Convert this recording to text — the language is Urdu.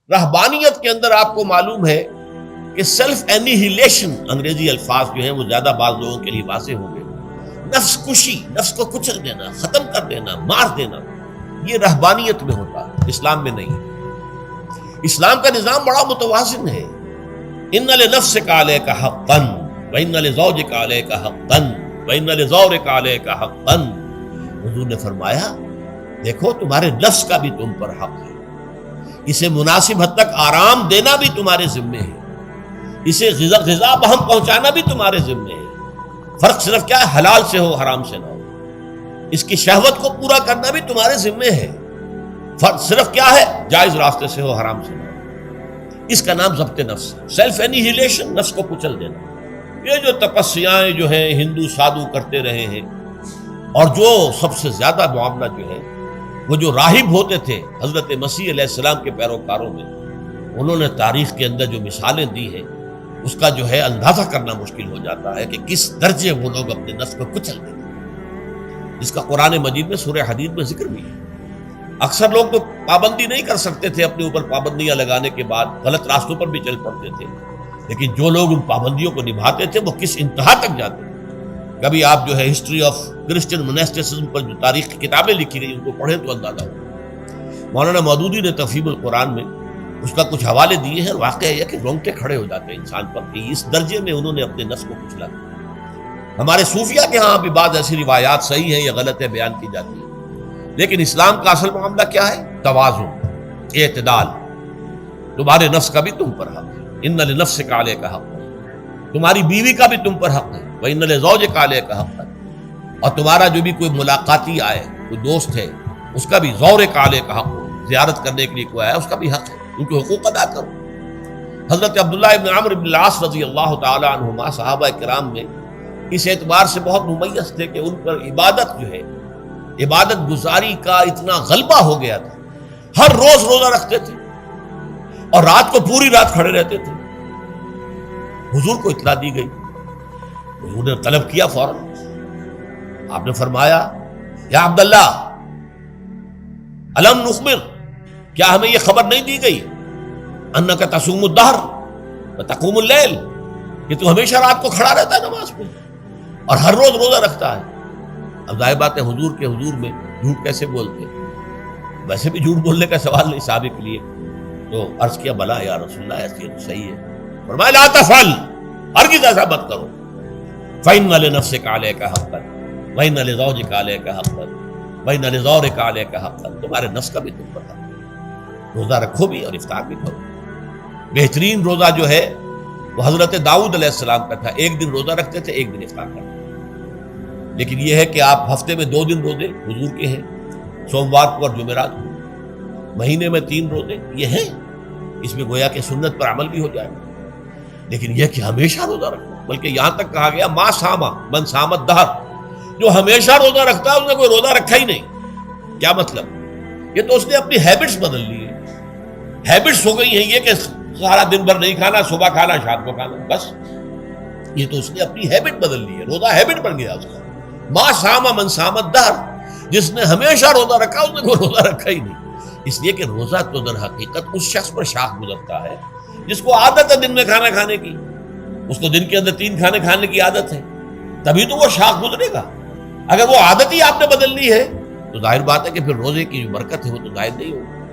رہبانیت کے اندر آپ کو معلوم ہے کہ سیلف اینیہیلیشن، انگریزی الفاظ جو ہیں وہ زیادہ بعض لوگوں کے لیے واضح ہوں گے، نفس کشی، نفس کو کچل دینا، ختم کر دینا، مار دینا، یہ رہبانیت میں ہوتا ہے، اسلام میں نہیں ہے۔ اسلام کا نظام بڑا متوازن ہے۔ ان لنفسک علیک حقا وان لزوجک علیک حقا وان لزورک علیک حقا۔ حضور نے فرمایا دیکھو تمہارے نفس کا بھی تم پر حق ہے، اسے مناسب حد تک آرام دینا بھی تمہارے ذمے ہے، اسے غذا بہم پہنچانا بھی تمہارے ذمے ہے۔ فرق صرف کیا ہے؟ حلال سے ہو، حرام سے نہ ہو۔ اس کی شہوت کو پورا کرنا بھی تمہارے ذمے ہے۔ فرق صرف کیا ہے؟ جائز راستے سے ہو، حرام سے نہ ہو۔ اس کا نام ضبط نفس، سیلف اینیہیلیشن، نفس کو کچل دینا۔ یہ جو تپسیاں جو ہیں ہندو سادھو کرتے رہے ہیں، اور جو سب سے زیادہ معاملہ جو ہے وہ جو راہب ہوتے تھے حضرت مسیح علیہ السلام کے پیروکاروں میں، انہوں نے تاریخ کے اندر جو مثالیں دی ہیں اس کا جو ہے اندازہ کرنا مشکل ہو جاتا ہے کہ کس درجے وہ لوگ اپنے نفس کو کچل دیتے ہیں، جس کا قرآن مجید میں سورہ حدید میں ذکر بھی ہے۔ اکثر لوگ تو پابندی نہیں کر سکتے تھے، اپنے اوپر پابندیاں لگانے کے بعد غلط راستوں پر بھی چل پڑتے تھے، لیکن جو لوگ ان پابندیوں کو نبھاتے تھے وہ کس انتہا تک جاتے تھے۔ کبھی آپ جو ہے ہسٹری آف کرسچن منسٹسزم پر جو تاریخ کی کتابیں لکھی گئی ان کو پڑھیں تو اندازہ ہو۔ مولانا مودودی نے تفہیم القرآن میں اس کا کچھ حوالے دیے ہیں، اور واقعہ یہ کہ رونگٹے کھڑے ہو جاتے ہیں انسان پر کہ اس درجے میں انہوں نے اپنے نفس کو کچلا۔ ہمارے صوفیہ کے ہاں بھی بعض ایسی روایات صحیح ہیں یا غلط ہے بیان کی جاتی ہیں، لیکن اسلام کا اصل معاملہ کیا ہے؟ توازن، اعتدال۔ تمہارے نفس کا بھی تم پر حق ہے، ان لنفسک علیک حق، تمہاری بیوی کا بھی تم پر حق ہے، وَإِنَّ لِزَوْجِكَ عَلَيْكَ حَقًّا، اور تمہارا جو بھی کوئی ملاقاتی آئے، کوئی دوست ہے، اس کا بھی زورک علیک حق، زیارت کرنے کے لیے کوئی آیا اس کا بھی حق ہے، ان کے حقوق ادا کرو۔ حضرت عبداللہ ابن عمرو بن العاص رضی اللہ تعالی عنہما صحابہ کرام میں اس اعتبار سے بہت ممیز تھے کہ ان پر عبادت جو ہے، عبادت گزاری کا اتنا غلبہ ہو گیا تھا، ہر روز روزہ رکھتے تھے اور رات کو پوری رات کھڑے رہتے تھے۔ حضور کو اطلاع دی گئی، حضور نے طلب کیا فوراً، آپ نے فرمایا یا عبداللہ الم نخبر، کیا ہمیں یہ خبر نہیں دی گئی انک تصوم الدہر وتقوم اللیل، کہ تو ہمیشہ رات کو کھڑا رہتا ہے نماز پہ اور ہر روز روزہ رکھتا ہے۔ اب ظاہر بات ہے حضور کے حضور میں جھوٹ کیسے بولتے، ویسے بھی جھوٹ بولنے کا سوال نہیں صحابہ کے لیے، تو عرض کیا بلا یا رسول اللہ ایسے تو صحیح ہے۔ فرمایا لا تفعل، ہرگز ایسا مت کرو، فإن لنفسك عليك حقا وإن لزوجك عليك حقا وإن لزورك عليك حقا، تمہارے نفس کا بھی تم پر حق ہے، روزہ رکھو بھی اور افطار بھی کرو۔ بہترین روزہ جو ہے وہ حضرت داؤد علیہ السلام کا تھا، ایک دن روزہ رکھتے تھے، ایک دن افطار کرتے تھے۔ لیکن یہ ہے کہ آپ ہفتے میں 2 دن روزے حضور کے ہیں، سوموار کو اور جمعرات کو، مہینے میں 3 روزے یہ ہیں، اس میں گویا کہ سنت پر عمل بھی ہو جائے، لیکن یہ کہ ہمیشہ روزہ رکھو، بلکہ یہاں تک کہا گیا ما ساما من سامت دہر، جو ہمیشہ روزہ رکھتا ہے اس نے کوئی روزہ رکھا ہی نہیں۔ کیا مطلب؟ یہ تو اس نے اپنی ہیبٹس بدل لی ہے، ہیبٹس ہو گئی ہیں یہ کہ سارا دن بھر نہیں کھانا، صبح کھانا شام کو کھانا، بس یہ تو اس نے اپنی ہیبٹ بدل لی ہے، روزہ ہیبٹ بن گیا اس کا۔ ما ساما من سامت دہر، جس نے ہمیشہ روزہ رکھا اس نے کوئی روزہ رکھا ہی نہیں، اس لیے کہ روزہ تو در حقیقت اس شخص پر شاخ گزرتا ہے جس کو عادت ہے دن میں کھانا کھانے کی، اس کو دن کے اندر 3 کھانے کھانے کی عادت ہے، تبھی تو وہ شاخ گزرے گا۔ اگر وہ عادت ہی آپ نے بدل لی ہے تو ظاہر بات ہے کہ پھر روزے کی جو برکت ہے وہ تو ظاہر نہیں ہوگی۔